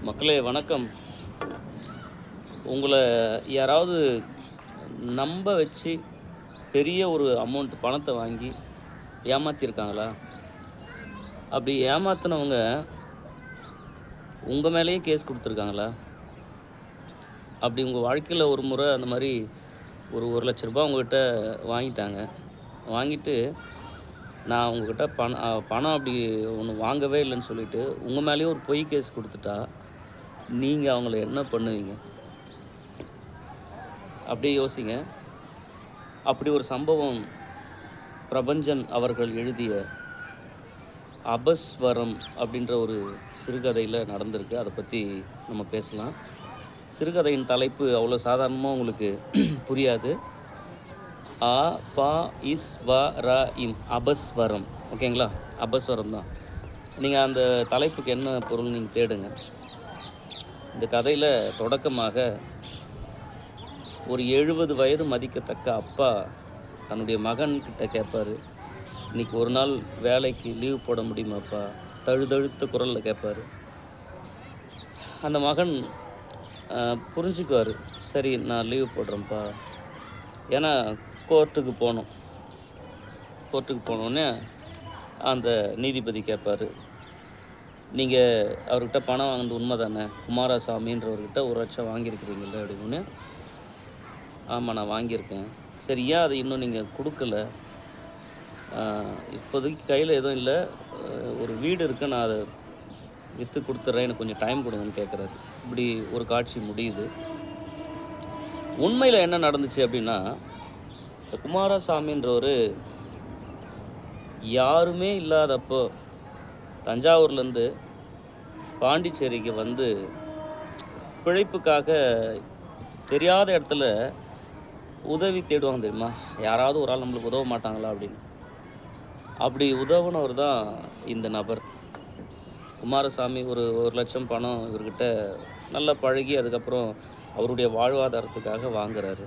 மக்களே வணக்கம். உங்களை யாராவது நம்ப வச்சு பெரிய ஒரு அமௌண்ட் பணத்தை வாங்கி ஏமாத்தியிருக்காங்களா? அப்படி ஏமாத்துனவங்க உங்கள் மேலேயே கேஸ் கொடுத்துருக்காங்களா? அப்படி உங்கள் வாழ்க்கையில் ஒரு முறை அந்த மாதிரி ஒரு ரூ. 1,00,000 உங்ககிட்ட வாங்கிட்டாங்க. வாங்கிட்டு நான் உங்ககிட்ட பணம் அப்படி ஒன்று வாங்கவே இல்லைன்னு சொல்லிட்டு உங்கள் மேலேயே ஒரு பொய் கேஸ் கொடுத்துட்டா நீங்கள் அவங்கள என்ன பண்ணுவீங்க? அப்படியே யோசிங்க. அப்படி ஒரு சம்பவம் பிரபஞ்சன் அவர்கள் எழுதிய அபஸ்வரம் அப்படின்ற ஒரு சிறுகதையில் நடந்திருக்கு. அதை பற்றி நம்ம பேசலாம். சிறுகதையின் தலைப்பு அவ்வளோ சாதாரணமாக உங்களுக்கு புரியாது. அ ப இஸ் வ ர இம் அபஸ்வரம். ஓகேங்களா? அபஸ்வரம் தான். நீங்கள் அந்த தலைப்புக்கு என்ன பொருள் நீங்கள் தேடுங்க. இந்த கதையில் தொடக்கமாக ஒரு 70 வயது மதிக்கத்தக்க அப்பா தன்னுடைய மகன்கிட்ட கேட்பார், இன்றைக்கி ஒரு நாள் வேலைக்கு லீவ் போட முடியுமாப்பா? தழுதழுத்த குரலில் கேட்பார். அந்த மகன் புரிஞ்சுக்குவார், சரி நான் லீவ் போடுறேன்ப்பா. ஏன்னா கோர்ட்டுக்கு போனோடனே அந்த நீதிபதி கேட்பார், நீங்கள் அவர்கிட்ட பணம் வாங்கினது உண்மை தானே? குமாரசாமின்றவர்கிட்ட 1,00,000 வாங்கியிருக்கிறீங்கள அப்படின்னு. ஆமாம், நான் வாங்கியிருக்கேன். சரி, ஏன் அதை இன்னும் நீங்கள் கொடுக்கல? இப்போதைக்கு கையில் எதுவும் இல்லை, ஒரு வீடு இருக்குது, நான் அதை விற்று கொடுத்துட்றேன், எனக்கு கொஞ்சம் டைம் கொடுங்கன்னு கேட்குறாரு. இப்படி ஒரு காட்சி முடியுது. உண்மையில் என்ன நடந்துச்சு அப்படின்னா, இந்த குமாரசாமின்றவர் யாருமே இல்லாதப்போ தஞ்சாவூர்லேருந்து பாண்டிச்சேரிக்கு வந்து பிழைப்புக்காக தெரியாத இடத்துல உதவி தேடுவாங்க தெரியுமா? யாராவது ஒரு ஆள் நம்மளுக்கு உதவ மாட்டாங்களா அப்படின்னு. அப்படி உதவுனவர் தான் இந்த நபர். குமாரசாமி ஒரு 1,00,000 பணம் இவர்கிட்ட நல்லா பழகி அதுக்கப்புறம் அவருடைய வாழ்வாதாரத்துக்காக வாங்குறாரு.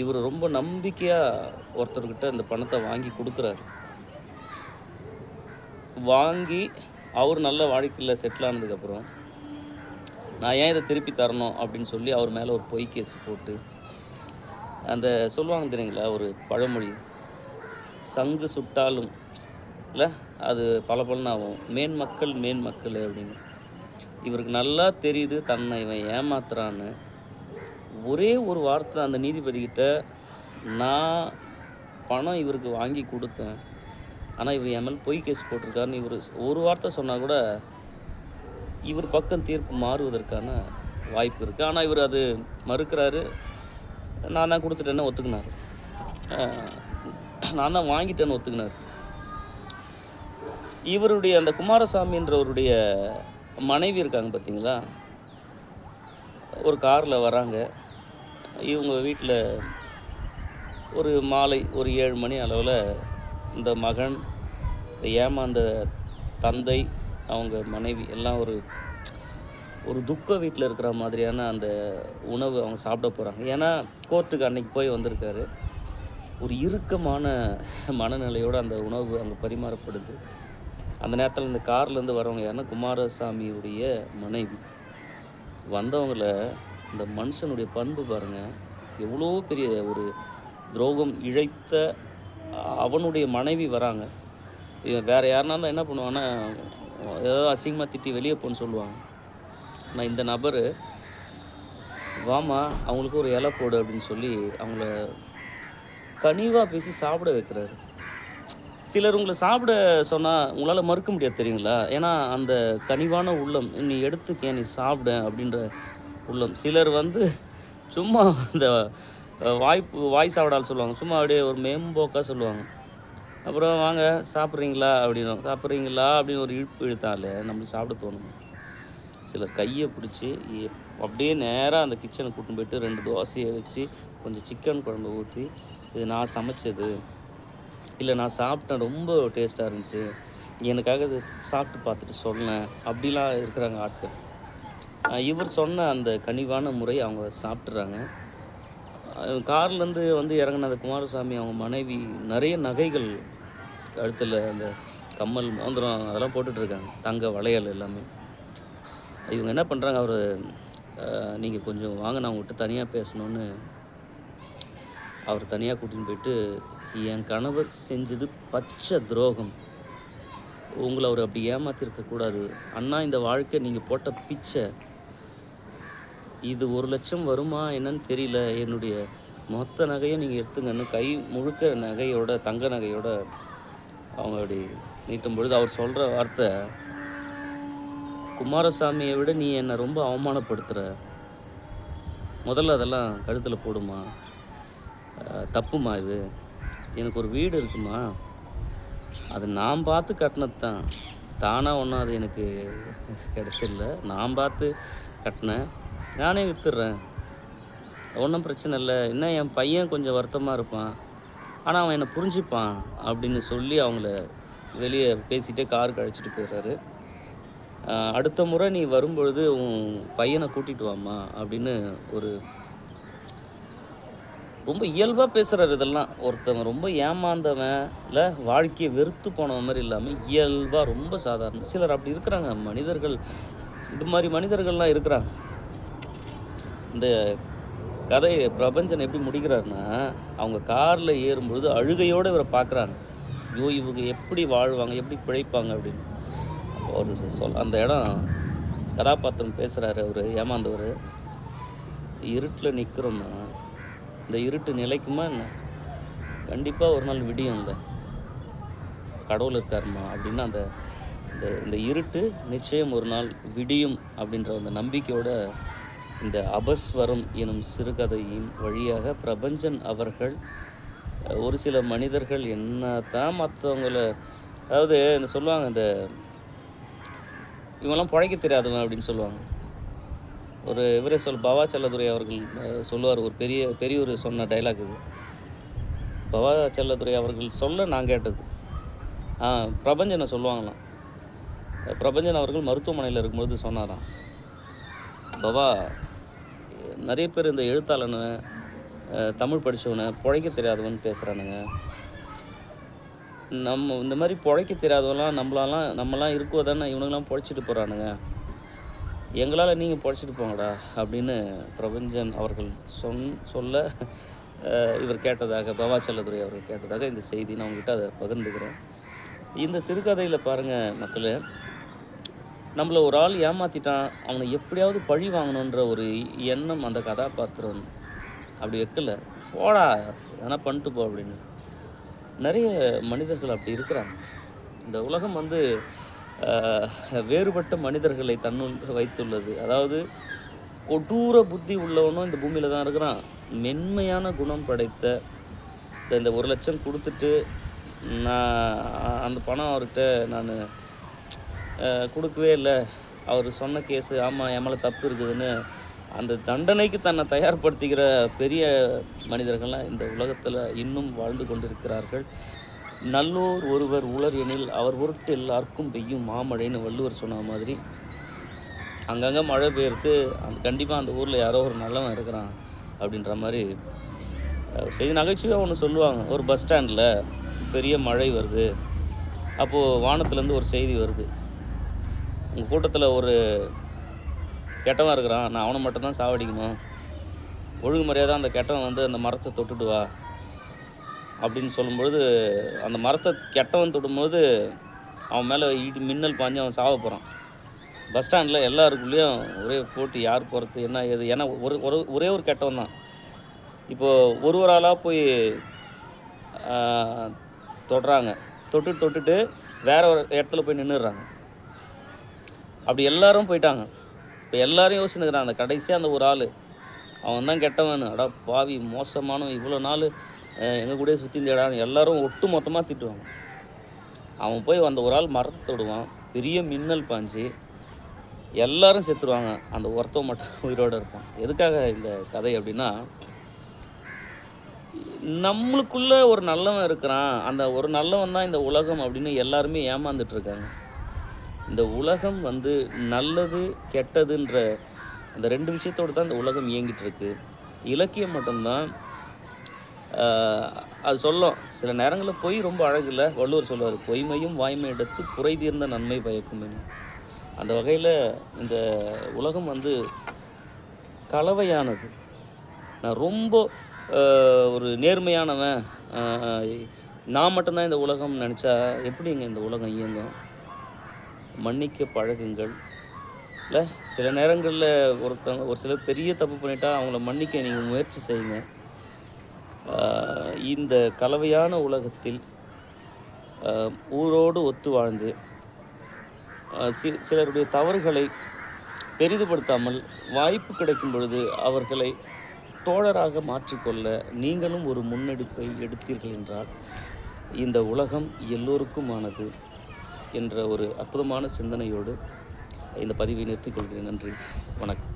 இவர் ரொம்ப நம்பிக்கையாக ஒருத்தர்கிட்ட இந்த பணத்தை வாங்கி கொடுக்குறாரு. வாங்கி அவர் நல்ல வாழ்க்கையில் செட்டில் ஆனதுக்கப்புறம் நான் ஏன் இதை திருப்பி தரணும் அப்படின்னு சொல்லி அவர் மேலே ஒரு பொய் கேஸ் போட்டு, அந்த சொல்லுவாங்க தெரியுங்களா ஒரு பழமொழி, சங்கு சுட்டாலும் இல்லை அது பலன்னு ஆகும், மேன்மக்கள் அப்படின்னு. இவருக்கு நல்லா தெரியுது தன்னை இவன் ஏமாத்துறான்னு. ஒரே ஒரு வார்த்தை அந்த நீதிபதிக்கிட்ட, நான் பணம் இவருக்கு வாங்கி கொடுத்தேன், ஆனால் இவர் என் மேலே பொய் கேஸ் போட்டிருக்காருன்னு இவர் ஒரு வார்த்தை சொன்னால் கூட இவர் பக்கம் தீர்ப்பு மாறுவதற்கான வாய்ப்பு இருக்குது. ஆனால் இவர் அது மறுக்கிறாரு. நான் தான் கொடுத்துட்டேன்னு ஒத்துக்கினார், நான் தான் வாங்கிட்டேன்னு ஒத்துக்கினார். இவருடைய அந்த குமாரசாமின்றவருடைய மனைவி இருக்காங்க பார்த்தீங்களா, ஒரு காரில் வராங்க. இவங்க வீட்டில் ஒரு மாலை ஒரு 7 மணி அளவில் இந்த மகன், ஏமாந்த தந்தை, அவங்க மனைவி எல்லாம் ஒரு துக்க வீட்டில் இருக்கிற மாதிரியான அந்த உணவு அவங்க சாப்பிட போகிறாங்க. ஏன்னா கோர்ட்டுக்கு அன்னைக்கு போய் வந்திருக்காரு. ஒரு இறுக்கமான மனநிலையோடு அந்த உணவு அங்கே பரிமாறப்படுது. அந்த நேரத்தில் இந்த கார்லேருந்து வரவங்க யாருன்னா குமாரசாமியுடைய மனைவி. வந்தவங்கள இந்த மனுஷனுடைய பண்பு பாருங்கள், எவ்வளோ பெரிய ஒரு துரோகம் இழைத்த அவனுடைய மனைவி வராங்க. வேறு யாருனாலும் என்ன பண்ணுவாங்கன்னா, ஏதாவது அசிங்கமாக திட்டி வெளியே போன்னு சொல்லுவாங்க. ஆனால் இந்த நபர், வாமா அவங்களுக்கு ஒரு இலை போடு அப்படின்னு சொல்லி அவங்கள கனிவாக பேசி சாப்பிட வைக்கிறாரு. சிலர் உங்களை சாப்பிட சொன்னால் உங்களால் மறுக்க முடியாது தெரியுங்களா? ஏன்னா அந்த கனிவான உள்ளம், நீ எடுத்துக்க நீ சாப்பிட அப்படின்ற உள்ளம். சிலர் சும்மா இந்த வாய் சாப்பிடால் சொல்லுவாங்க, சும்மா அப்படியே ஒரு மேம்போக்காக சொல்லுவாங்க. அப்புறம் வாங்க சாப்பிட்றீங்களா அப்படின்னு ஒரு இழுப்பு இழுத்தாலே நம்மளுக்கு சாப்பிட தோணும். சிலர் கையை பிடிச்சி அப்படியே நேராக அந்த கிச்சனுக்கு கூட்டின்னு போய்ட்டு 2 தோசையை வச்சு கொஞ்சம் சிக்கன் குழம்பு ஊற்றி, இது நான் சமைச்சது, இல்லை நான் சாப்பிட்டேன், ரொம்ப டேஸ்ட்டாக இருந்துச்சு, எனக்காக இது சாப்பிட்டு பார்த்துட்டு சொன்னேன், அப்படிலாம் இருக்கிறாங்க ஆட்கள். இவர் சொன்ன அந்த கனிவான முறை அவங்க சாப்பிட்றாங்க. கார்லேருந்து இறங்கின அந்த குமாரசாமி அவங்க மனைவி நிறைய நகைகள், கழுத்தில் அந்த கம்மல், மோதிரம் அதெல்லாம் போட்டுட்ருக்காங்க, தங்க வளையல் எல்லாமே. இவங்க என்ன பண்ணுறாங்க, அவர் நீங்கள் கொஞ்சம் வாங்க, நான் உங்கள்கிட்ட தனியாக பேசணுன்னு அவர் தனியாக கூட்டின்னு போயிட்டு, என் கணவர் செஞ்சது பச்சை துரோகம். உங்கள அவர் அப்படி ஏமாத்தியிருக்கக்கூடாது. அண்ணா, இந்த வாழ்க்கை நீங்கள் போட்ட பிச்சை. இது 1,00,000 வருமா என்னன்னு தெரியல. என்னுடைய மொத்த நகையை நீங்கள் எடுத்துங்கன்னு கை முழுக்க நகையோட, தங்க நகையோட அவங்க அப்படி நீட்டும் பொழுது அவர் சொல்கிற வார்த்தை, குமாரசாமியை விட நீ என்னை ரொம்ப அவமானப்படுத்துகிற. முதல்ல அதெல்லாம் கழுத்தில் போடுமா. தப்புமா இது. எனக்கு ஒரு வீடு இருக்குமா, அது நான் பார்த்து கட்டினது தான். தானாக ஒன்றும் அது எனக்கு கிடச்சிடல. நான் பார்த்து கட்டினேன். நானே விற்றுடுறேன், ஒன்றும் பிரச்சனை இல்லை. இன்னும் என் பையன் கொஞ்சம் வருத்தமாக இருப்பான், ஆனால் அவன் என்னை புரிஞ்சுப்பான் அப்படின்னு சொல்லி அவங்கள வெளியே பேசிகிட்டே காருக்கு அழைச்சிட்டு போயிடுறாரு. அடுத்த முறை நீ வரும்பொழுது உன் பையனை கூட்டிகிட்டு வாம்மா அப்படின்னு ஒரு ரொம்ப இயல்பாக பேசுகிறாரு. இதெல்லாம் ஒருத்தவன் ரொம்ப ஏமாந்தவன் இல்லை, வாழ்க்கையை வெறுத்து போனவன் மாதிரி இல்லாமல் இயல்பாக ரொம்ப சாதாரண. சிலர் அப்படி இருக்கிறாங்க மனிதர்கள். இது மாதிரி மனிதர்கள்லாம் இருக்கிறாங்க. இந்த கதை பிரபஞ்சன் எப்படி முடிக்கிறாருன்னா, அவங்க காரில் ஏறும்பொழுது அழுகையோடு இவரை பார்க்குறாங்க. ஐயோ, இவங்க எப்படி வாழ்வாங்க, எப்படி பிழைப்பாங்க அப்படின்னு. அவர் அந்த இடம் கதாபாத்திரம் பேசுகிறாரு. அவர் ஏமாந்தவர், இருட்டில் நிற்கிறோம்னா இந்த இருட்டு நிலைக்குமா என்ன? கண்டிப்பாக ஒரு நாள் விடியும். இல்லை, கடவுள் இருக்காருமா அப்படின்னா அந்த இந்த இருட்டு நிச்சயம் ஒரு நாள் விடியும் அப்படின்ற அந்த நம்பிக்கையோட இந்த அபஸ்வரம் எனும் சிறுகதையின் வழியாக பிரபஞ்சன் அவர்கள் ஒரு சில மனிதர்கள் என்ன தான் மற்றவங்கள, அதாவது இந்த சொல்லுவாங்க, இந்த இவங்கெல்லாம் பிழைக்க தெரியாதவன் அப்படின்னு சொல்லுவாங்க. ஒரு இவரே பவா செல்லதுரை அவர்கள் சொல்லுவார், ஒரு பெரியவர் சொன்ன டைலாக் இது. பவா செல்லதுரை அவர்கள் சொல்ல நான் கேட்டது. பிரபஞ்சனை சொல்லுவாங்களாம். பிரபஞ்சன் அவர்கள் மருத்துவமனையில் இருக்கும்போது சொன்னாராம், பவா, நிறைய பேர் இந்த எழுத்தாளனை, தமிழ் படித்தவனை பிழைக்க தெரியாதவன் பேசுகிறானுங்க. நம்ம இந்த மாதிரி பிழைக்க தெரியாதவெல்லாம் நம்மளாம் இருக்கோ தானே, இவனுங்களாம் பிழைச்சிட்டு போகிறானுங்க. எங்களால் நீங்கள் பிழைச்சிட்டு போங்கடா அப்படின்னு பிரபஞ்சன் அவர்கள் சொல்ல இவர் கேட்டதாக, பவா செல்லதுரை அவர்கள் கேட்டதாக இந்த செய்தி நான் உங்கள்கிட்ட அதை பகிர்ந்துக்கிறேன். இந்த சிறுகதையில் பாருங்கள் மக்களே, நம்மளை ஒரு ஆள் ஏமாற்றிட்டான், அவனை எப்படியாவது பழி வாங்கணுன்ற ஒரு எண்ணம் அந்த கதாபாத்திரம் அப்படி வைக்கல. போடா, எதனா பண்ணிட்டு போ அப்படின்னு. நிறைய மனிதர்கள் அப்படி இருக்கிறாங்க. இந்த உலகம் வேறுபட்ட மனிதர்களை தன்னுள் வைத்துள்ளது. அதாவது கொடூர புத்தி உள்ளவனும் இந்த பூமியில் தான் இருக்கிறான். மென்மையான குணம் படைத்த இந்த 1,00,000 கொடுத்துட்டு நான் அந்த பணம் அவர்கிட்ட நான் கொடுக்கவே இல்லை, அவர் சொன்ன கேஸு, ஆமாம் என் மேலே தப்பு இருக்குதுன்னு அந்த தண்டனைக்கு தன்னை தயார்படுத்திக்கிற பெரிய மனிதர்கள்லாம் இந்த உலகத்தில் இன்னும் வாழ்ந்து கொண்டிருக்கிறார்கள். நல்லோர் ஒருவர் உளர் எனில் அவர் பொருட்டு எல்லாருக்கும் பெய்யும் மாமழைன்னு வள்ளுவர் சொன்ன மாதிரி அங்கங்கே மழை பெய்யுறது, கண்டிப்பாக அந்த ஊரில் யாரோ ஒரு நல்லவன் இருக்கிறான் அப்படின்ற மாதிரி செய்தி. நகைச்சுவையாக ஒன்று சொல்லுவாங்க, ஒரு பஸ் ஸ்டாண்டில் பெரிய மழை வருது, அப்போது வானத்துலேருந்து ஒரு செய்தி வருது, உங்கள் கூட்டத்தில் ஒரு கெட்டவன் இருக்கிறான், நான் அவனை மட்டும்தான் சாவடிக்கணும், ஒழுங்கு மரியாதை அந்த கெட்டவன் அந்த மரத்தை தொட்டுட்டு வா அப்படின்னு சொல்லும்பொழுது, அந்த மரத்தை கெட்டவன் தொடும்போது அவன் மேலே மின்னல் பாஞ்சு அவன் சாவ போகிறான். பஸ் ஸ்டாண்டில் எல்லாருக்குள்ளேயும் ஒரே போட்டி, யார் போகிறது என்ன ஏது. ஏன்னா ஒரே ஒரு கெட்டவன் தான். இப்போது ஒரு ஆளாக போய் தொடுறாங்க, தொட்டுட்டு வேறு ஒரு இடத்துல போய் நின்றுடுறாங்க. அப்படி எல்லோரும் போயிட்டாங்க. இப்போ எல்லோரும் யோசிச்சுக்கிறான், அந்த கடைசியாக அந்த ஒரு ஆள் அவன் தான் கெட்டவன், அடா பாவி மோசமானவன், இவ்வளோ நாள் எங்கள் கூட சுற்றி தேடான்னு எல்லோரும் ஒட்டு மொத்தமாக திட்டுவாங்க. அவன் போய் அந்த ஒரு ஆள் மரத்தை தொடுவான், பெரிய மின்னல் பாஞ்சு எல்லோரும் செத்துருவாங்க, அந்த ஒருத்தவன் மட்டும் உயிரோடு இருப்பான். எதுக்காக இந்த கதை அப்படின்னா, நம்மளுக்குள்ளே ஒரு நல்லவன் இருக்கிறான், அந்த ஒரு நல்லவன் தான் இந்த உலகம் அப்படின்னு எல்லாருமே ஏமாந்துட்டுருக்காங்க. இந்த உலகம் நல்லது கெட்டதுன்ற அந்த 2 விஷயத்தோடு தான் இந்த உலகம் இயங்கிட்டு இருக்கு. இலக்கியம் மட்டும்தான் அது சொல்லும். சில நேரங்களில் பொய் ரொம்ப அழகில்லை. வள்ளுவர் சொல்லுவார், பொய்மையும் வாய்மை எடுத்து புரை தீர்ந்த நன்மை பயக்கும். அந்த வகையில் இந்த உலகம் வந்து கலவையானது. நான் ரொம்ப ஒரு நேர்மையானவன், அ நான் மட்டும் தான் இந்த உலகம்னு நெனச்சா எப்படிங்க இந்த உலகம் இயங்கும்? மன்னிக்க பழகுங்கள். இல்ல சில நேரங்கள்ல ஒரு சிலர் பெரிய தப்பு பண்ணிட்டா அவங்கள மன்னிக்க நீங்க முயற்சி செய்யுங்க. ஆ இந்த கலவையான உலகத்தில் அ ஊரோடு ஒத்து வாழ்ந்து, சிலருடைய தவறுகளை பெரிதுபடுத்தாமல், வாய்ப்பு கிடைக்கும் பொழுது அவர்களை தோழராக மாற்றிக்கொள்ள நீங்களும் ஒரு முன்னெடுப்பை எடுத்தீர்கள் என்றால், இந்த உலகம் எல்லோருக்குமானது என்ற ஒரு அற்புதமான சிந்தனையோடு இந்த பதிவை நிறுத்திக் கொள்கிறேன். நன்றி. வணக்கம்.